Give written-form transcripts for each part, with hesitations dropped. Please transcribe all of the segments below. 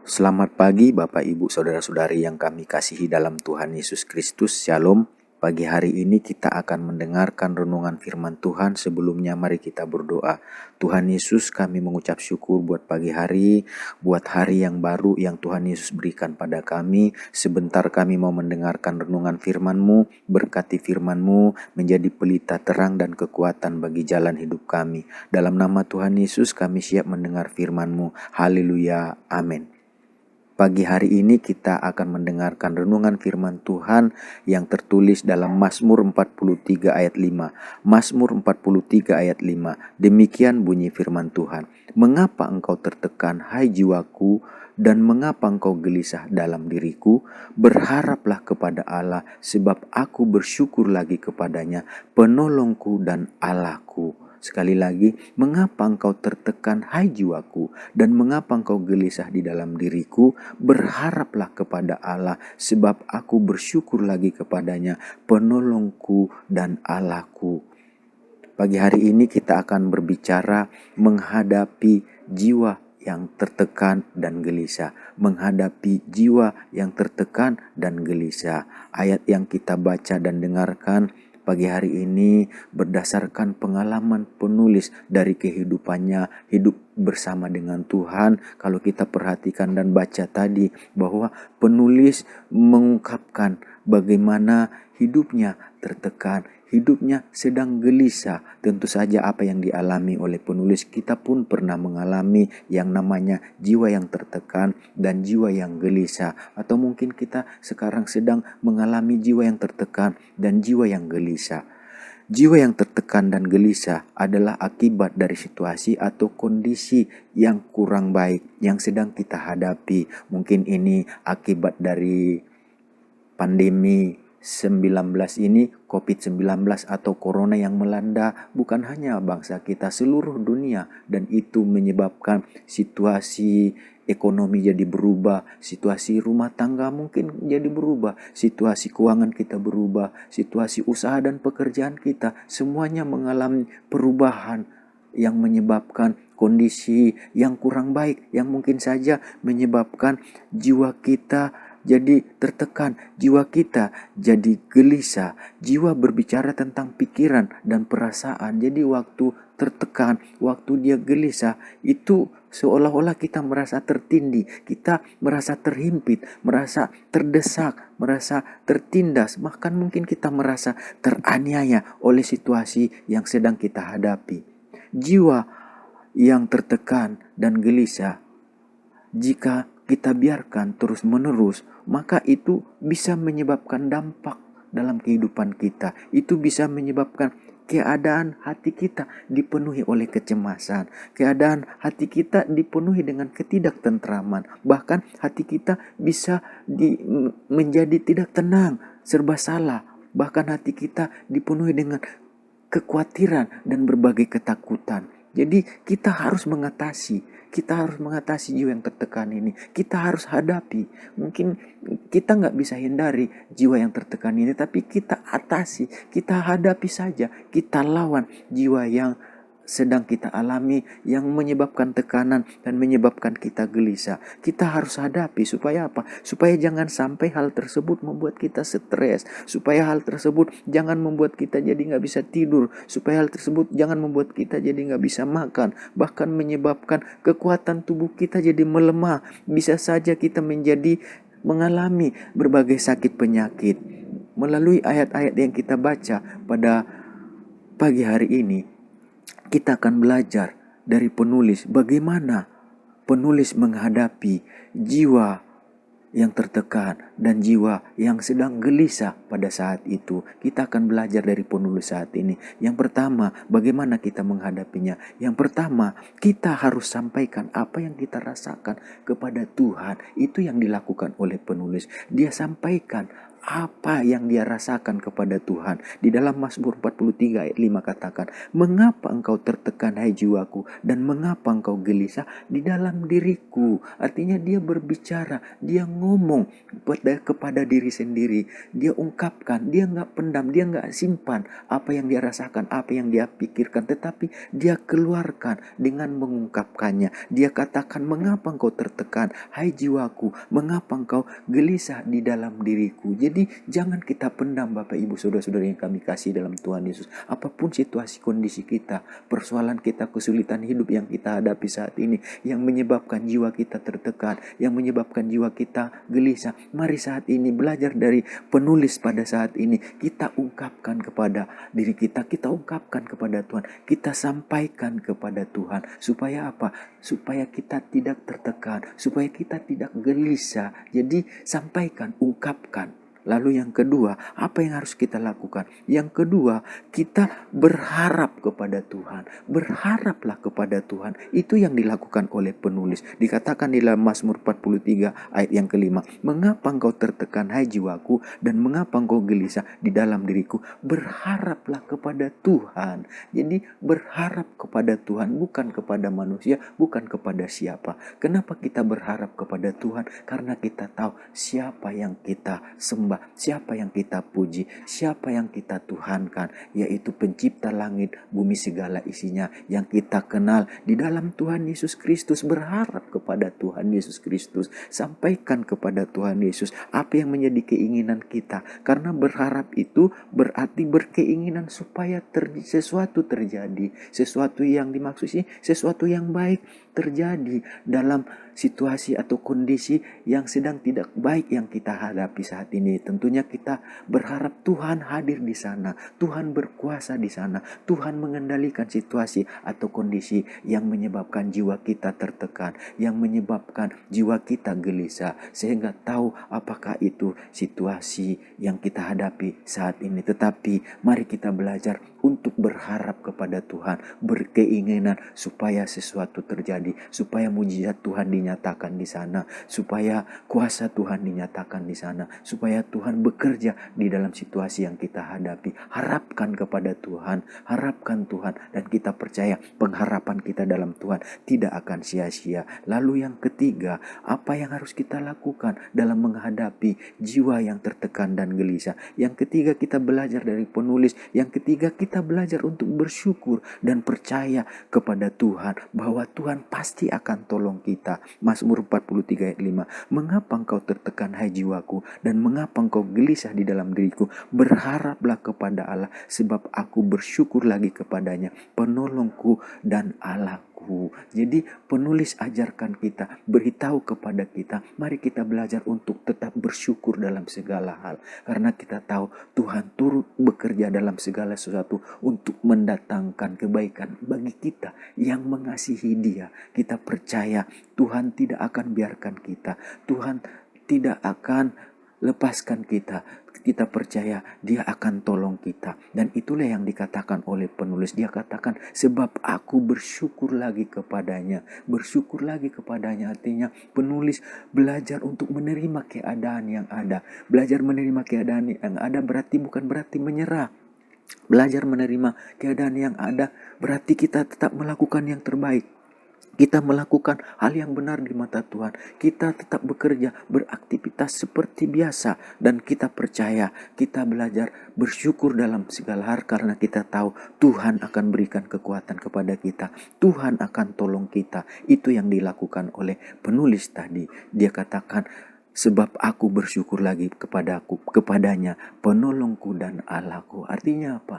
Selamat pagi Bapak Ibu Saudara-saudari yang kami kasihi dalam Tuhan Yesus Kristus. Shalom. Pagi hari ini kita akan mendengarkan renungan firman Tuhan. Sebelumnya mari kita berdoa. Tuhan Yesus, kami mengucap syukur buat pagi hari, buat hari yang baru yang Tuhan Yesus berikan pada kami. Sebentar kami mau mendengarkan renungan firman-Mu. Berkati firman-Mu menjadi pelita terang dan kekuatan bagi jalan hidup kami. Dalam nama Tuhan Yesus kami siap mendengar firman-Mu. Haleluya. Amin. Pagi hari ini kita akan mendengarkan renungan firman Tuhan yang tertulis dalam Mazmur 43 ayat 5. Mazmur 43 ayat 5. Demikian bunyi firman Tuhan. Mengapa engkau tertekan, hai jiwaku, dan mengapa engkau gelisah dalam diriku? Berharaplah kepada Allah, sebab aku bersyukur lagi kepadanya, penolongku dan Allahku. Sekali lagi, mengapa engkau tertekan, hai jiwaku, dan mengapa engkau gelisah di dalam diriku? Berharaplah kepada Allah, sebab aku bersyukur lagi kepadanya, penolongku dan Allahku. Pagi hari ini kita akan berbicara menghadapi jiwa yang tertekan dan gelisah. Menghadapi jiwa yang tertekan dan gelisah. Ayat yang kita baca dan dengarkan pagi hari ini berdasarkan pengalaman penulis dari kehidupannya hidup bersama dengan Tuhan. Kalau kita perhatikan dan baca tadi bahwa penulis mengungkapkan bagaimana hidupnya tertekan, hidupnya sedang gelisah. Tentu saja apa yang dialami oleh penulis, kita pun pernah mengalami yang namanya jiwa yang tertekan dan jiwa yang gelisah. Atau mungkin kita sekarang sedang mengalami jiwa yang tertekan dan jiwa yang gelisah. Jiwa yang tertekan dan gelisah adalah akibat dari situasi atau kondisi yang kurang baik yang sedang kita hadapi. Mungkin ini akibat dari pandemi 19 ini, COVID-19 atau Corona yang melanda bukan hanya bangsa kita, seluruh dunia. Dan itu menyebabkan situasi ekonomi jadi berubah, situasi rumah tangga mungkin jadi berubah, situasi keuangan kita berubah, situasi usaha dan pekerjaan kita semuanya mengalami perubahan yang menyebabkan kondisi yang kurang baik, yang mungkin saja menyebabkan jiwa kita jadi tertekan, jiwa kita jadi gelisah. Jiwa berbicara tentang pikiran dan perasaan. Jadi waktu tertekan, waktu dia gelisah, itu seolah-olah kita merasa tertindih, kita merasa terhimpit, merasa terdesak, merasa tertindas. Bahkan mungkin kita merasa teraniaya oleh situasi yang sedang kita hadapi. Jiwa yang tertekan dan gelisah, jika kita biarkan terus-menerus, maka itu bisa menyebabkan dampak dalam kehidupan kita. Itu bisa menyebabkan keadaan hati kita dipenuhi oleh kecemasan. Keadaan hati kita dipenuhi dengan ketidaktentraman. Bahkan hati kita bisa menjadi tidak tenang, serba salah. Bahkan hati kita dipenuhi dengan kekhawatiran dan berbagai ketakutan. Jadi kita harus mengatasi jiwa yang tertekan ini. Kita harus hadapi. Mungkin kita gak bisa hindari jiwa yang tertekan ini, tapi kita atasi, kita hadapi saja, kita lawan jiwa yang sedang kita alami, yang menyebabkan tekanan dan menyebabkan kita gelisah. Kita harus hadapi supaya apa? Supaya jangan sampai hal tersebut membuat kita stres, supaya hal tersebut jangan membuat kita jadi gak bisa tidur, supaya hal tersebut jangan membuat kita jadi gak bisa makan, bahkan menyebabkan kekuatan tubuh kita jadi melemah. Bisa saja kita mengalami berbagai sakit penyakit. Melalui ayat-ayat yang kita baca pada pagi hari ini, kita akan belajar dari penulis bagaimana penulis menghadapi jiwa yang tertekan dan jiwa yang sedang gelisah pada saat itu. Kita akan belajar dari penulis saat ini. Yang pertama, bagaimana kita menghadapinya. Yang pertama, kita harus sampaikan apa yang kita rasakan kepada Tuhan. Itu yang dilakukan oleh penulis. Dia sampaikan apa yang dia rasakan kepada Tuhan. Di dalam Mazmur 43 ayat 5 katakan, mengapa engkau tertekan hai jiwaku, dan mengapa engkau gelisah di dalam diriku. Artinya dia berbicara, dia ngomong kepada diri sendiri. Dia ungkapkan, dia nggak pendam, dia nggak simpan apa yang dia rasakan, apa yang dia pikirkan, tetapi dia keluarkan dengan mengungkapkannya. Dia katakan, mengapa engkau tertekan hai jiwaku, mengapa engkau gelisah di dalam diriku. Jadi jangan kita pendam Bapak Ibu Saudara-saudara yang kami kasih dalam Tuhan Yesus. Apapun situasi kondisi kita, persoalan kita, kesulitan hidup yang kita hadapi saat ini, yang menyebabkan jiwa kita tertekan, yang menyebabkan jiwa kita gelisah. Mari saat ini belajar dari penulis pada saat ini. Kita ungkapkan kepada diri kita, kita ungkapkan kepada Tuhan, kita sampaikan kepada Tuhan. Supaya apa? Supaya kita tidak tertekan, supaya kita tidak gelisah. Jadi sampaikan, ungkapkan. Lalu yang kedua, apa yang harus kita lakukan? Yang kedua, kita berharap kepada Tuhan. Berharaplah kepada Tuhan. Itu yang dilakukan oleh penulis. Dikatakan di dalam Mazmur 43 ayat yang kelima, mengapa engkau tertekan hai jiwaku, dan mengapa engkau gelisah di dalam diriku? Berharaplah kepada Tuhan. Jadi berharap kepada Tuhan, bukan kepada manusia, bukan kepada siapa. Kenapa kita berharap kepada Tuhan? Karena kita tahu siapa yang kita sembah, siapa yang kita puji, siapa yang kita tuhankan, yaitu pencipta langit, bumi segala isinya, yang kita kenal di dalam Tuhan Yesus Kristus. Berharap kepada Tuhan Yesus Kristus, sampaikan kepada Tuhan Yesus apa yang menjadi keinginan kita, karena berharap itu berarti berkeinginan supaya sesuatu terjadi, sesuatu yang dimaksud sih, sesuatu yang baik terjadi dalam situasi atau kondisi yang sedang tidak baik yang kita hadapi saat ini. Tentunya kita berharap Tuhan hadir di sana, Tuhan berkuasa di sana, Tuhan mengendalikan situasi atau kondisi yang menyebabkan jiwa kita tertekan, yang menyebabkan jiwa kita gelisah, sehingga tahu apakah itu situasi yang kita hadapi saat ini. Tetapi mari kita belajar untuk berharap kepada Tuhan, berkeinginan supaya sesuatu terjadi, supaya mujizat Tuhan dinyatakan di sana, supaya kuasa Tuhan dinyatakan di sana, supaya Tuhan bekerja di dalam situasi yang kita hadapi. Harapkan kepada Tuhan, harapkan Tuhan, dan kita percaya pengharapan kita dalam Tuhan tidak akan sia-sia. Lalu yang ketiga, apa yang harus kita lakukan dalam menghadapi jiwa yang tertekan dan gelisah? Yang ketiga, kita belajar dari penulis. Yang ketiga, kita belajar untuk bersyukur dan percaya kepada Tuhan bahwa Tuhan pasti akan tolong kita. Mazmur 43 ayat 5, mengapa engkau tertekan hai jiwaku, dan mengapa engkau gelisah di dalam diriku? Berharaplah kepada Allah, sebab aku bersyukur lagi kepadanya, penolongku dan Allahku. Jadi penulis ajarkan kita, beritahu kepada kita, mari kita belajar untuk tetap bersyukur dalam segala hal, karena kita tahu Tuhan turut bekerja dalam segala sesuatu untuk mendatangkan kebaikan bagi kita yang mengasihi Dia. Kita percaya Tuhan tidak akan biarkan kita, Tuhan tidak akan lepaskan kita. Kita percaya Dia akan tolong kita. Dan itulah yang dikatakan oleh penulis. Dia katakan, sebab aku bersyukur lagi kepadanya. Bersyukur lagi kepadanya artinya penulis belajar untuk menerima keadaan yang ada. Belajar menerima keadaan yang ada bukan berarti menyerah. Belajar menerima keadaan yang ada berarti kita tetap melakukan yang terbaik. Kita melakukan hal yang benar di mata Tuhan. Kita tetap bekerja, beraktivitas seperti biasa. Dan kita percaya, kita belajar bersyukur dalam segala hal. Karena kita tahu Tuhan akan berikan kekuatan kepada kita. Tuhan akan tolong kita. Itu yang dilakukan oleh penulis tadi. Dia katakan, sebab aku bersyukur lagi kepadanya, penolongku dan Allahku. Artinya apa?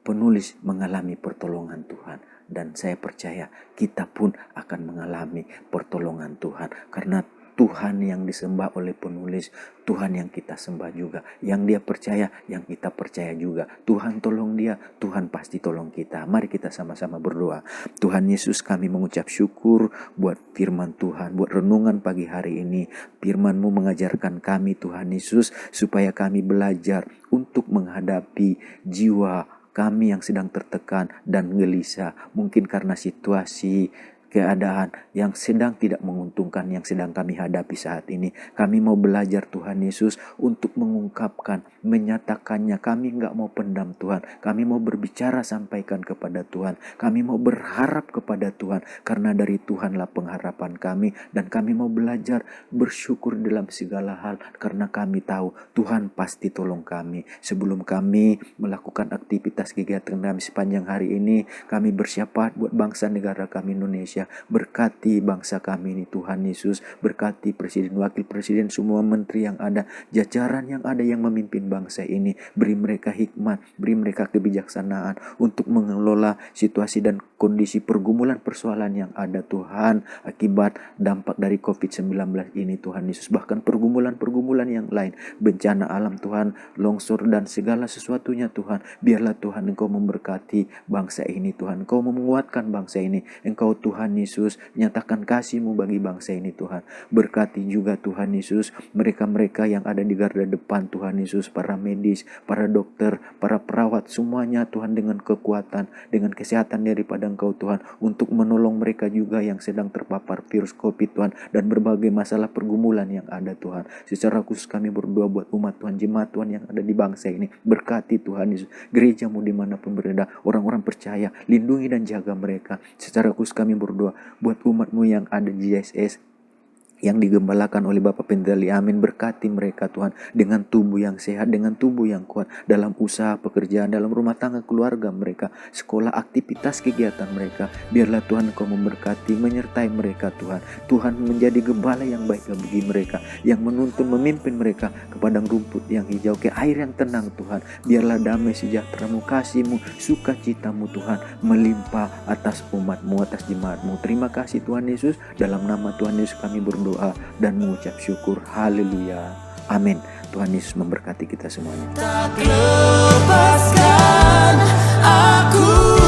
Penulis mengalami pertolongan Tuhan. Dan saya percaya kita pun akan mengalami pertolongan Tuhan. Karena Tuhan yang disembah oleh penulis, Tuhan yang kita sembah juga. Yang dia percaya, yang kita percaya juga. Tuhan tolong dia, Tuhan pasti tolong kita. Mari kita sama-sama berdoa. Tuhan Yesus, kami mengucap syukur buat firman Tuhan, buat renungan pagi hari ini. Firman-Mu mengajarkan kami Tuhan Yesus, supaya kami belajar untuk menghadapi jiwa kami yang sedang tertekan dan gelisah, mungkin karena situasi keadaan yang sedang tidak menguntungkan yang sedang kami hadapi saat ini. Kami mau belajar Tuhan Yesus untuk mengungkapkan, menyatakannya. Kami nggak mau pendam Tuhan. Kami mau berbicara, sampaikan kepada Tuhan. Kami mau berharap kepada Tuhan, karena dari Tuhanlah pengharapan kami. Dan kami mau belajar bersyukur dalam segala hal, karena kami tahu Tuhan pasti tolong kami. Sebelum kami melakukan aktivitas kegiatan kami sepanjang hari ini, kami bersyafaat buat bangsa negara kami Indonesia. Berkati bangsa kami ini Tuhan Yesus. Berkati presiden, wakil presiden, semua menteri yang ada, jajaran yang ada yang memimpin bangsa ini. Beri mereka hikmat, beri mereka kebijaksanaan untuk mengelola situasi dan kondisi pergumulan persoalan yang ada Tuhan, akibat dampak dari COVID-19 ini Tuhan Yesus. Bahkan pergumulan-pergumulan yang lain, bencana alam Tuhan, longsor dan segala sesuatunya Tuhan. Biarlah Tuhan Engkau memberkati bangsa ini Tuhan. Engkau menguatkan bangsa ini. Engkau Tuhan Yesus nyatakan kasih-Mu bagi bangsa ini Tuhan. Berkati juga Tuhan Yesus mereka-mereka yang ada di garda depan Tuhan Yesus, para medis, para dokter, para perawat, semuanya Tuhan, dengan kekuatan, dengan kesehatan daripada Engkau Tuhan, untuk menolong mereka juga yang sedang terpapar virus COVID Tuhan, dan berbagai masalah pergumulan yang ada Tuhan. Secara khusus kami berdoa buat umat Tuhan, jemaat Tuhan yang ada di bangsa ini. Berkati Tuhan Yesus gereja-Mu dimanapun berada, orang-orang percaya, lindungi dan jaga mereka. Secara khusus kami berdoa buat umat-Mu yang ada di JSS, yang digembalakan oleh Bapak Pendeta Amin. Berkati mereka Tuhan dengan tubuh yang sehat, dengan tubuh yang kuat dalam usaha pekerjaan, dalam rumah tangga keluarga mereka, sekolah, aktivitas kegiatan mereka. Biarlah Tuhan Engkau memberkati, menyertai mereka Tuhan. Tuhan menjadi gembala yang baik bagi mereka, yang menuntun, memimpin mereka ke padang rumput yang hijau, ke air yang tenang Tuhan. Biarlah damai sejahtera-Mu, kasih-Mu, sukacita-Mu Tuhan melimpah atas umat-Mu, atas jemaat-Mu. Terima kasih Tuhan Yesus. Dalam nama Tuhan Yesus kami berdoa dan mengucap syukur. Haleluya. Amin. Tuhan Yesus memberkati kita semuanya. Tak lepaskan aku.